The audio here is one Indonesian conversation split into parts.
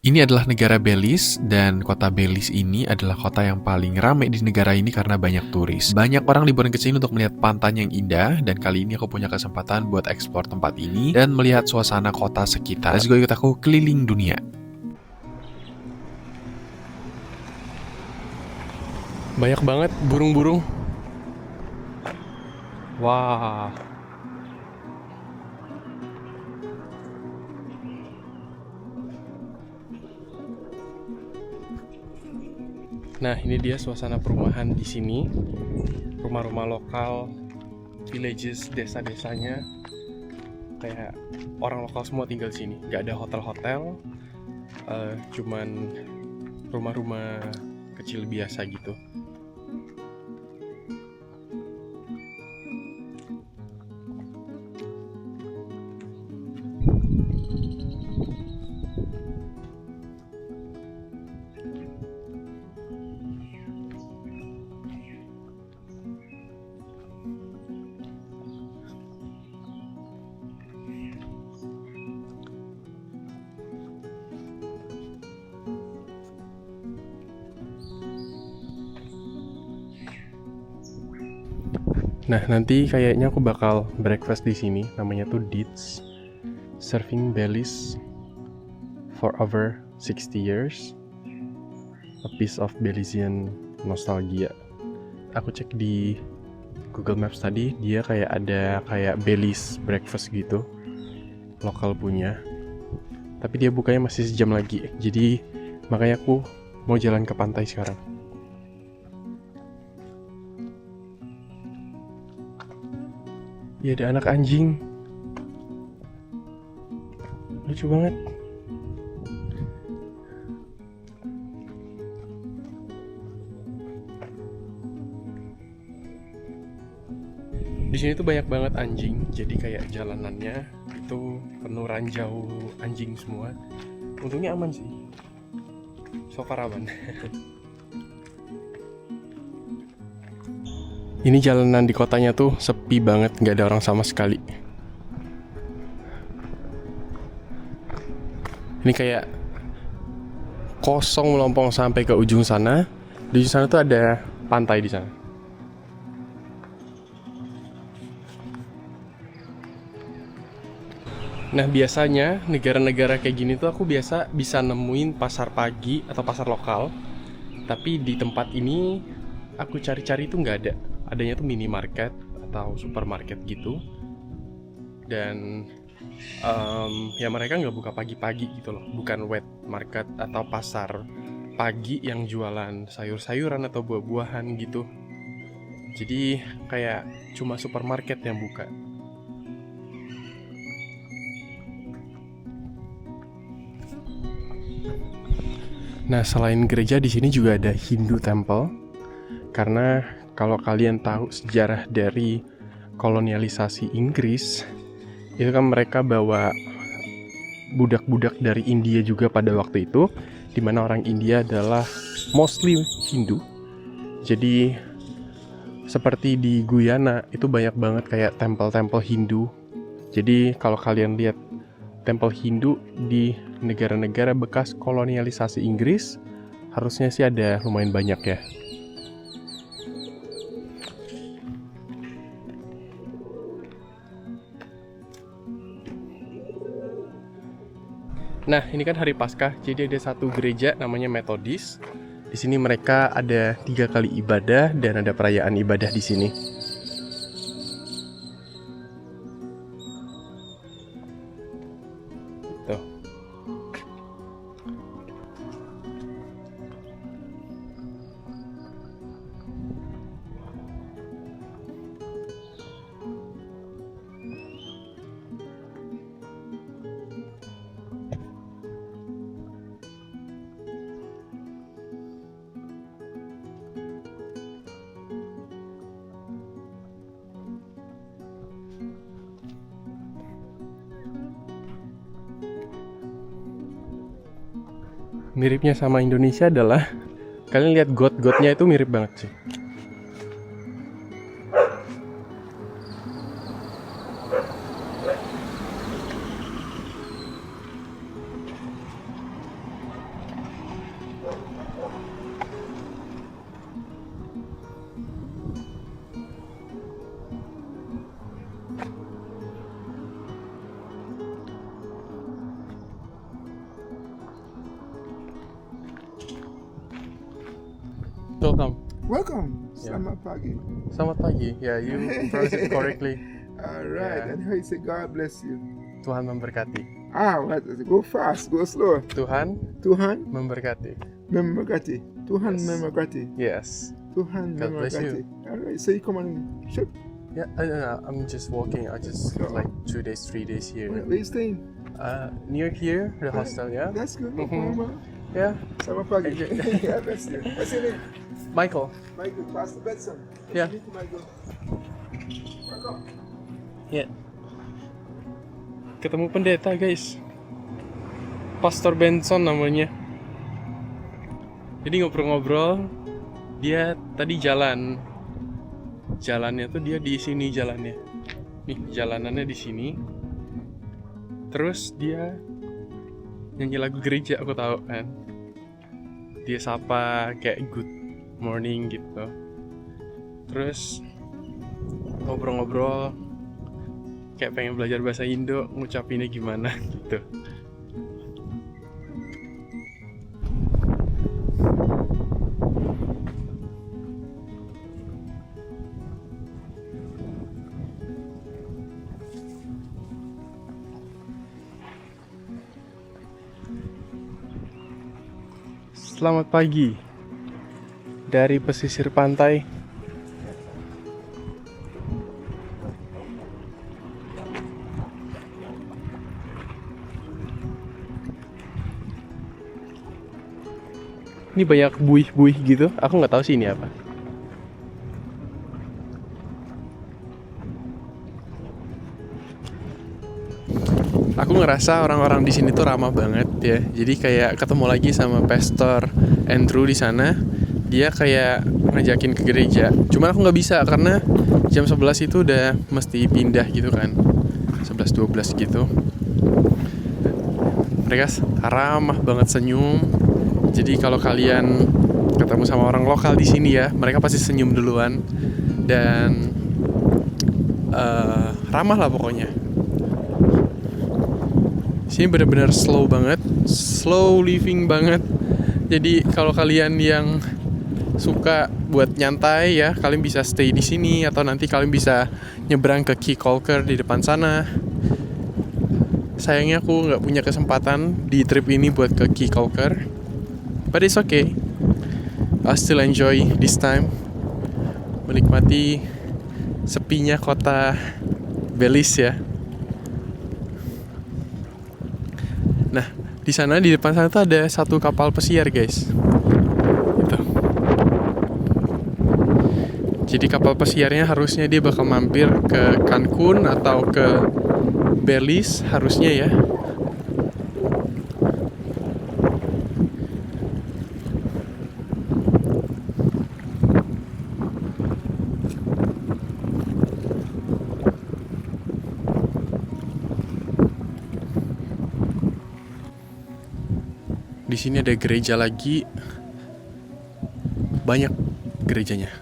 Ini adalah negara Belize, dan kota Belize ini adalah kota yang paling ramai di negara ini karena banyak turis. Banyak orang liburan ke sini untuk melihat pantai yang indah, dan kali ini aku punya kesempatan buat eksplor tempat ini dan melihat suasana kota sekitar. Let's go, ikut aku keliling dunia. Banyak banget burung-burung. Wah. Nah, ini dia suasana perumahan di sini. Rumah-rumah lokal, villages, desa-desanya. Kayak orang lokal semua tinggal di sini. Gak ada hotel-hotel, cuman rumah-rumah kecil biasa gitu. Nah, nanti kayaknya aku bakal breakfast di sini. Namanya tuh Dietz, serving Belize for over 60 years. A piece of Belizean nostalgia. Aku cek di Google Maps tadi, dia kayak ada kayak Belize breakfast gitu, lokal punya. Tapi dia bukanya masih sejam lagi. Jadi makanya aku mau jalan ke pantai sekarang. Ya, ada anak anjing. Lucu banget. Di sini tuh banyak banget anjing. Jadi kayak jalanannya itu penuh ranjau anjing semua. Untungnya aman sih. So far aman. Ini jalanan di kotanya tuh sepi banget, nggak ada orang sama sekali. Ini kayak kosong melompong sampai ke ujung sana. Di ujung sana tuh ada pantai di sana. Nah, biasanya negara-negara kayak gini tuh aku biasa bisa nemuin pasar pagi atau pasar lokal. Tapi di tempat ini aku cari-cari tuh nggak ada. Adanya tuh minimarket atau supermarket gitu. Dan ya mereka nggak buka pagi-pagi gitu loh. Bukan wet market atau pasar pagi yang jualan sayur-sayuran atau buah-buahan gitu. Jadi kayak cuma supermarket yang buka. Nah, selain gereja di sini juga ada Hindu Temple. Karena kalau kalian tahu sejarah dari kolonialisasi Inggris, itu kan mereka bawa budak-budak dari India juga pada waktu itu, di mana orang India adalah mostly Hindu. Jadi seperti di Guyana itu banyak banget kayak tempel-tempel Hindu. Jadi kalau kalian lihat tempel Hindu di negara-negara bekas kolonialisasi Inggris, harusnya sih ada lumayan banyak ya. Nah, ini kan hari Paskah, jadi ada satu gereja namanya Methodist. Di sini mereka ada 3 kali ibadah dan ada perayaan ibadah di sini. Tuh. Miripnya sama Indonesia adalah kalian lihat got-gotnya itu mirip banget sih. welcome. Welcome. Yeah. Selamat pagi. Selamat pagi. Yeah, you pronounced it correctly. Alright, Yeah. and how you say God bless you? Tuhan memberkati. What? Go fast, go slow. Tuhan Tuhan memberkati. memberkati. Tuhan Yes. memberkati. Yes. Tuhan God bless memberkati. Alright, so you come on. Ship. Yeah, I'm just walking. I just like 2 days, 3 days here. Where you staying? Near here, the hostel. Yeah. That's good. No Mhm. problem. Yeah. Selamat pagi. Okay. God bless you. What's your name? Michael. Michael, Pastor Benson. Yeah. Meet you, Michael. Welcome. Yeah. Ketemu pendeta guys. Pastor Benson namanya. Jadi ngobrol-ngobrol. Dia tadi jalannya tuh dia di sini jalannya. Nih jalanannya di sini. Terus dia nyanyi lagu gereja, aku tahu kan. Dia sapa kayak good morning gitu. Terus ngobrol-ngobrol kayak pengen belajar bahasa Indo, ngucapinnya gimana gitu. Selamat pagi dari pesisir pantai. Ini banyak buih-buih gitu. Aku nggak tahu sih ini apa. Aku ngerasa orang-orang di sini tuh ramah banget ya. Jadi kayak ketemu lagi sama Pastor Andrew di sana. Dia kayak ngajakin ke gereja. Cuman aku nggak bisa karena jam 11 itu udah mesti pindah gitu kan. 11-12 gitu. Mereka ramah banget, senyum. Jadi kalau kalian ketemu sama orang lokal di sini ya, mereka pasti senyum duluan dan ramah lah pokoknya. Sini benar-benar slow banget, slow living banget. Jadi kalau kalian yang suka buat nyantai ya, kalian bisa stay di sini atau nanti kalian bisa nyebrang ke Key Colker di depan sana. Sayangnya aku nggak punya kesempatan di trip ini buat ke Key Colker, but it's okay. I still enjoy this time, menikmati sepinya kota Belize ya. Nah, di sana di depan sana tuh ada satu kapal pesiar, guys. Gitu. Jadi kapal pesiarnya harusnya dia bakal mampir ke Cancun atau ke Belize harusnya ya. Di sini ada gereja lagi, banyak gerejanya.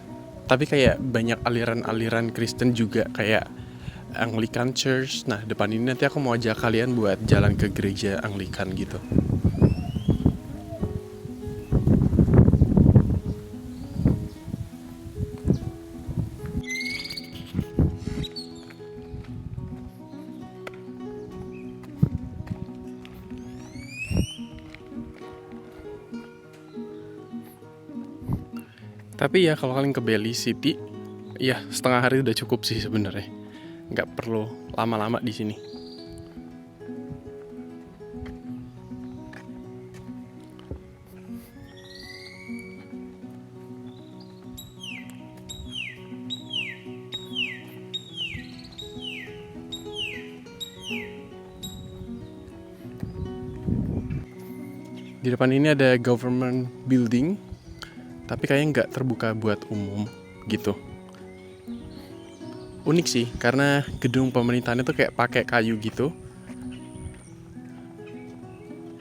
Tapi kayak banyak aliran-aliran Kristen juga kayak Anglican Church. Nah depan ini nanti aku mau ajak kalian buat jalan ke gereja Anglican gitu. Tapi ya kalau kalian ke Belize City, ya setengah hari udah cukup sih sebenarnya. Nggak perlu lama-lama di sini. Di depan ini ada government building, tapi kayaknya nggak terbuka buat umum gitu. Unik sih, karena gedung pemerintahannya tuh kayak pakai kayu gitu.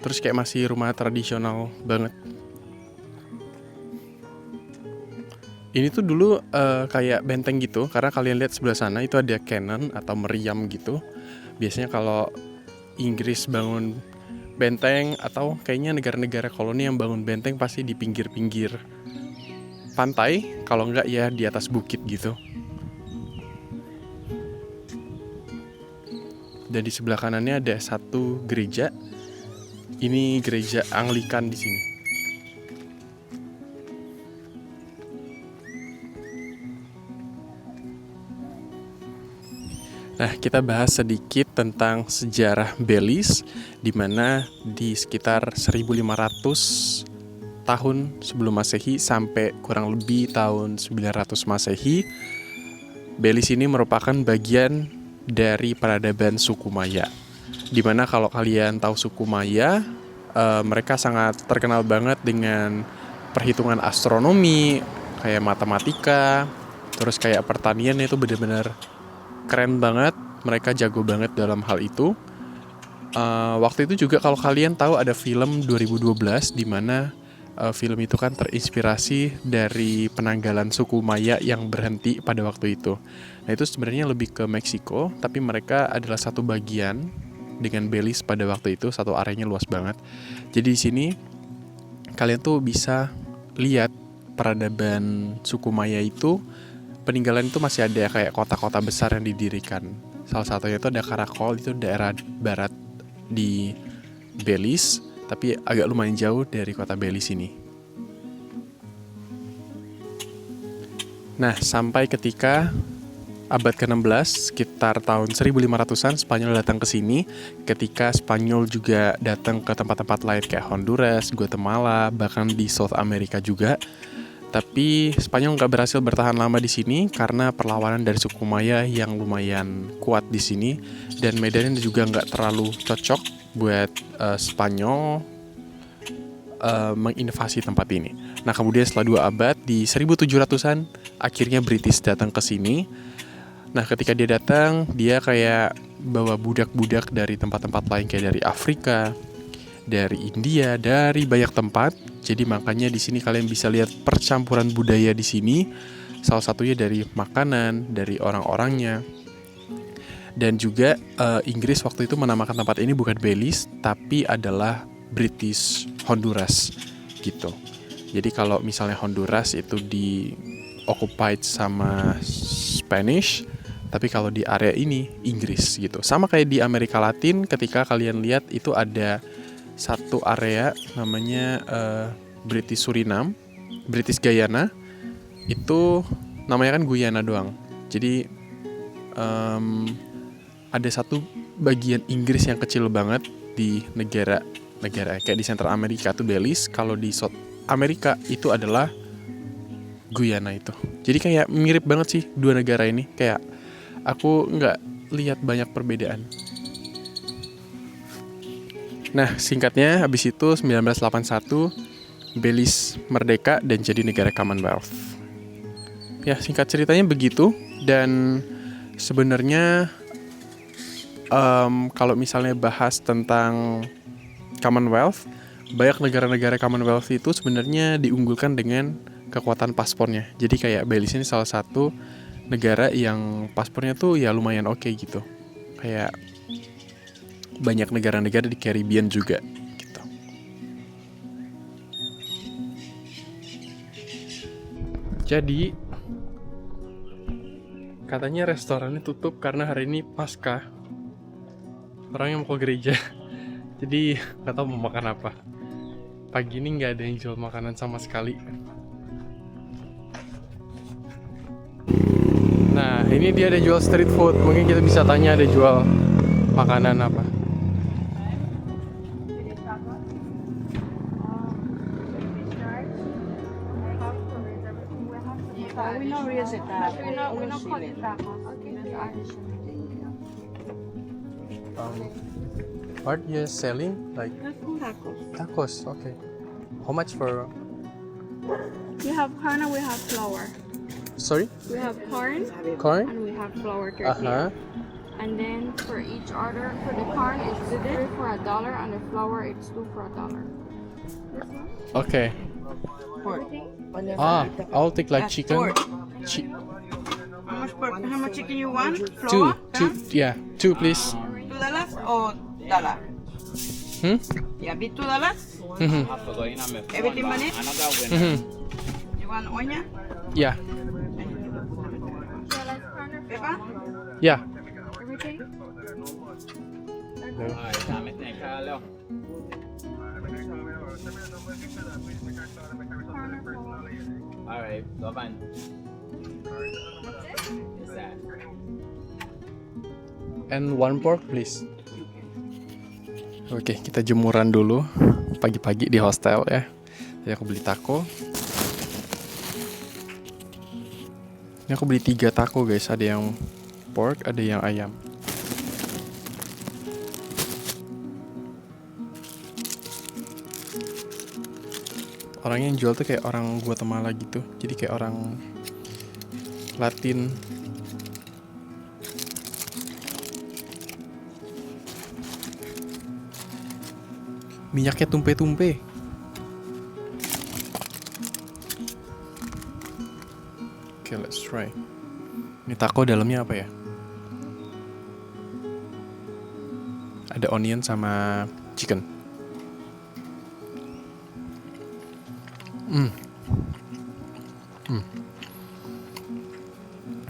Terus kayak masih rumah tradisional banget. Ini tuh dulu kayak benteng gitu, karena kalian lihat sebelah sana itu ada cannon atau meriam gitu. Biasanya kalau Inggris bangun benteng atau kayaknya negara-negara koloni yang bangun benteng pasti di pinggir-pinggir pantai, kalau enggak ya di atas bukit gitu. Dan di sebelah kanannya ada satu gereja. Ini gereja Anglikan di sini. Nah, kita bahas sedikit tentang sejarah Belize, di mana di sekitar 1500 tahun sebelum Masehi sampai kurang lebih tahun 900 Masehi, Belize ini merupakan bagian dari peradaban suku Maya. Di mana kalau kalian tahu suku Maya, mereka sangat terkenal banget dengan perhitungan astronomi, kayak matematika, terus kayak pertanian itu benar-benar keren banget, mereka jago banget dalam hal itu. Waktu itu juga kalau kalian tahu ada film 2012 di mana film itu kan terinspirasi dari penanggalan suku Maya yang berhenti pada waktu itu. Nah itu sebenarnya lebih ke Meksiko, tapi mereka adalah satu bagian dengan Belize pada waktu itu, satu areanya luas banget. Jadi di sini kalian tuh bisa lihat peradaban suku Maya itu. Peninggalan itu masih ada kayak kota-kota besar yang didirikan. Salah satunya itu ada Caracol, itu daerah barat di Belize, tapi agak lumayan jauh dari kota Belize ini. Nah, sampai ketika abad ke-16, sekitar tahun 1500-an, Spanyol datang ke sini. Ketika Spanyol juga datang ke tempat-tempat lain kayak Honduras, Guatemala, bahkan di South America juga. Tapi Spanyol nggak berhasil bertahan lama di sini karena perlawanan dari suku Maya yang lumayan kuat di sini, dan medannya juga nggak terlalu cocok buat Spanyol menginvasi tempat ini. Nah kemudian setelah 2 abad di 1700-an akhirnya British datang ke sini. Nah ketika dia datang, dia kayak bawa budak-budak dari tempat-tempat lain kayak dari Afrika, dari India, dari banyak tempat. Jadi makanya di sini kalian bisa lihat percampuran budaya di sini. Salah satunya dari makanan, dari orang-orangnya. Dan juga Inggris waktu itu menamakan tempat ini bukan Belize, tapi adalah British Honduras gitu. Jadi kalau misalnya Honduras itu di occupied sama Spanish, tapi kalau di area ini Inggris gitu. Sama kayak di Amerika Latin, ketika kalian lihat itu ada satu area namanya British Suriname, British Guyana, itu namanya kan Guyana doang. Jadi ada satu bagian Inggris yang kecil banget di negara kayak di Central Amerika itu Belize. Kalau di South Amerika itu adalah Guyana itu. Jadi kayak mirip banget sih dua negara ini. Kayak aku nggak lihat banyak perbedaan. Nah, singkatnya habis itu 1981 Belize merdeka dan jadi negara Commonwealth. Ya, singkat ceritanya begitu. Dan sebenarnya kalau misalnya bahas tentang Commonwealth, banyak negara-negara Commonwealth itu sebenarnya diunggulkan dengan kekuatan paspornya. Jadi kayak Belize ini salah satu negara yang paspornya tuh ya lumayan oke gitu. Kayak banyak negara-negara di Caribbean juga gitu. Jadi katanya restorannya tutup karena hari ini Paskah. Orang yang mau ke gereja. Jadi nggak tahu mau makan apa. Pagi ini nggak ada yang jual makanan sama sekali. Nah, ini dia ada jual street food. Mungkin kita bisa tanya ada jual makanan apa. We know is it we know call it tacos. What you selling? Like Tacos. tacos, okay. How much for? We have corn and we have flour. Sorry, We have corn corn. and we have flour tortilla. And then for each order, for the corn it's 3 for $1 and the flour it's 2 for $1. Okay. I'll take like chicken. How much chicken you want? Two, Flour? yeah, two please. $2 or $1? Yeah, be $2. Mhm. Everything money? Mhm. You One onion. Ya, Shall I corner for Pepper. ya. everything? Corner for what? Alright, Lovan. And one pork please. Oke, kita jemuran dulu pagi-pagi di hostel ya. Jadi aku beli taco. Ini aku beli 3 taco guys, ada yang pork, ada yang ayam. Orangnya yang jual tuh kayak orang Guatemala gitu, jadi kayak orang Latin. Minyaknya tumpe-tumpe. Oke, let's try. Ini taco dalamnya apa ya? Ada onion sama chicken.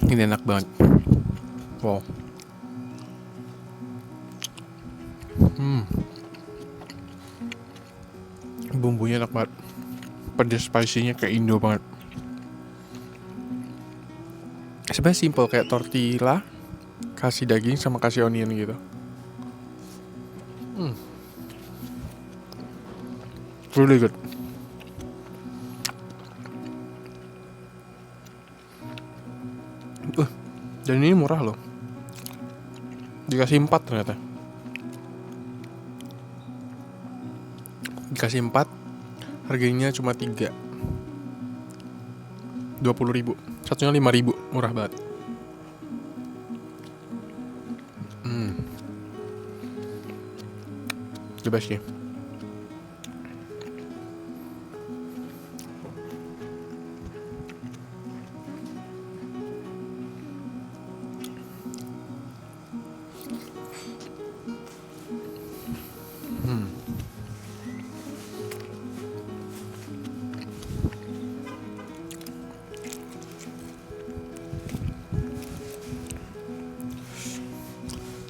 Ini enak banget. Wow. Bumbunya enak banget. Pedas spicy-nya kayak Indo banget. Sebenarnya simple kayak tortilla, kasih daging sama kasih onion gitu. Really good. Dan ini murah loh. Dikasih 4 ternyata. Dikasih 4, harganya cuma 3. 20.000. Satunya 5.000, murah banget. The best sih.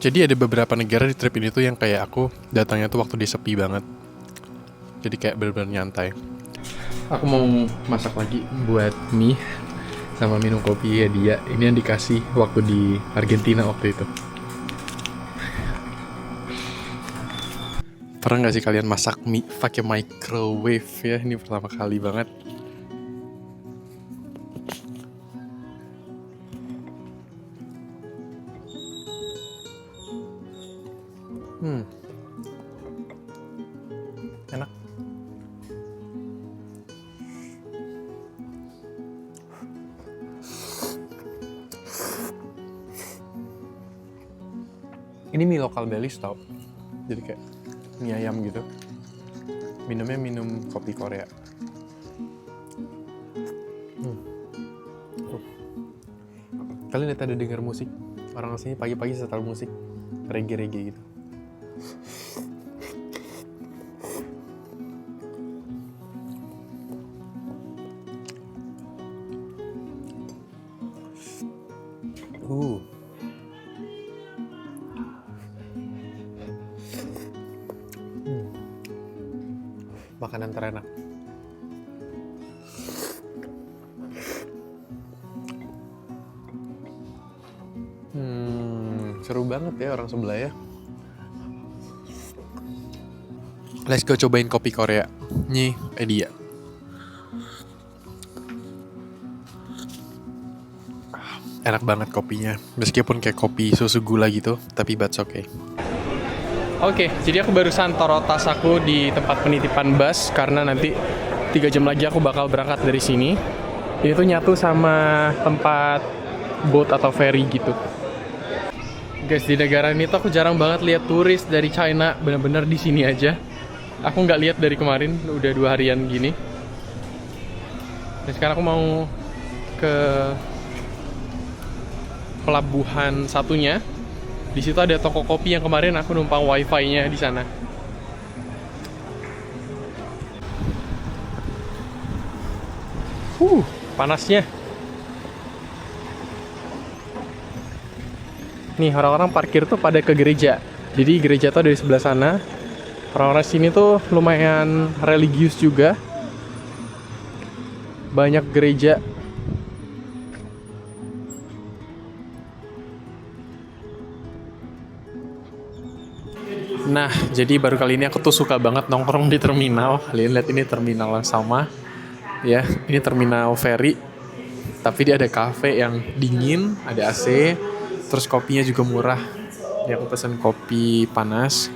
Jadi ada beberapa negara di trip ini tuh yang kayak aku datangnya tuh waktu dia sepi banget. Jadi kayak bener-bener nyantai. Aku mau masak lagi buat mie sama minum kopi ya dia. Ini yang dikasih waktu di Argentina waktu itu. Pernah gak sih kalian masak mie pakai microwave ya? Ini pertama kali banget. Enak. Ini mie lokal Belize tau. Jadi kayak mie ayam gitu. Minumnya minum kopi Korea. Kalian lihat ada denger musik? Orang sini pagi-pagi setel musik reggae-reggae gitu. Makanan terenak. Seru banget ya orang sebelah ya. Let's go cobain kopi Korea. Nih, dia. Enak banget kopinya. Meskipun kayak kopi susu gula gitu, tapi that's okay. Oke, jadi aku barusan taruh tas aku di tempat penitipan bus karena nanti 3 jam lagi aku bakal berangkat dari sini. Ini tuh nyatu sama tempat boat atau ferry gitu. Guys, di negara ini tuh aku jarang banget lihat turis dari China, bener-bener di sini aja. Aku nggak lihat dari kemarin, udah 2 harian gini. Dan sekarang aku mau ke pelabuhan satunya. Di situ ada toko kopi yang kemarin aku numpang wifi-nya di sana. Panasnya. Nih orang-orang parkir tuh pada ke gereja. Jadi gereja tuh ada di sebelah sana. Orang-orang sini tuh lumayan religius juga. Banyak gereja. Nah, jadi baru kali ini aku tuh suka banget nongkrong di terminal. Kalian lihat ini terminal yang sama. Ya, ini terminal ferry. Tapi dia ada cafe yang dingin, ada AC. Terus kopinya juga murah. Ini aku pesen kopi panas.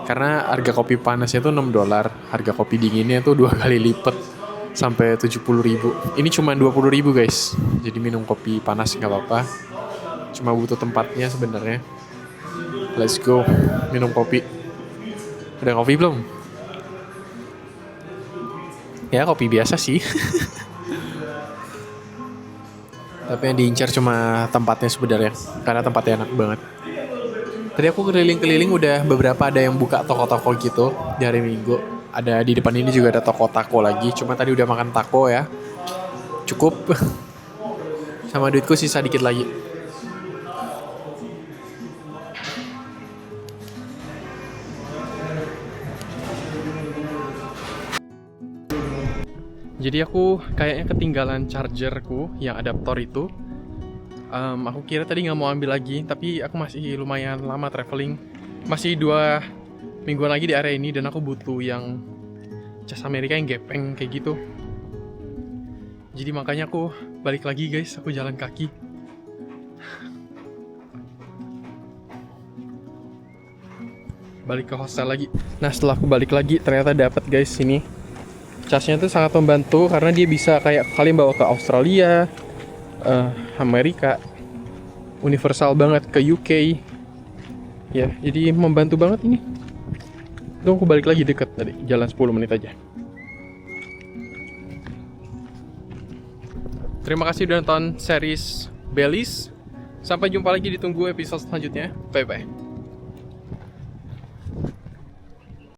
Karena harga kopi panasnya tuh $6. Harga kopi dinginnya tuh 2 kali lipat. Sampai 70.000. Ini cuma 20.000 guys. Jadi minum kopi panas nggak apa-apa. Cuma butuh tempatnya sebenarnya. Let's go. Minum kopi. Udah kopi belum? Ya kopi biasa sih. Tapi yang diincar cuma tempatnya sebenarnya. Karena tempatnya enak banget. Tadi aku keliling-keliling udah beberapa ada yang buka toko-toko gitu di hari Minggu. Ada di depan ini juga ada toko taco lagi. Cuma tadi udah makan taco ya. Cukup. Sama duitku sisa dikit lagi. Jadi aku kayaknya ketinggalan chargerku yang adaptor itu. Aku kira tadi nggak mau ambil lagi, tapi aku masih lumayan lama traveling. Masih 2 mingguan lagi di area ini dan aku butuh yang cas Amerika yang gepeng kayak gitu. Jadi makanya aku balik lagi guys, aku jalan kaki. Balik ke hostel lagi. Nah setelah aku balik lagi ternyata dapat guys ini. Casnya tuh sangat membantu karena dia bisa kayak kalian bawa ke Australia, Amerika, universal banget ke UK. Ya, jadi membantu banget ini. Tuh aku balik lagi deket tadi, jalan 10 menit aja. Terima kasih udah nonton series Baileys. Sampai jumpa lagi, ditunggu episode selanjutnya. Bye bye.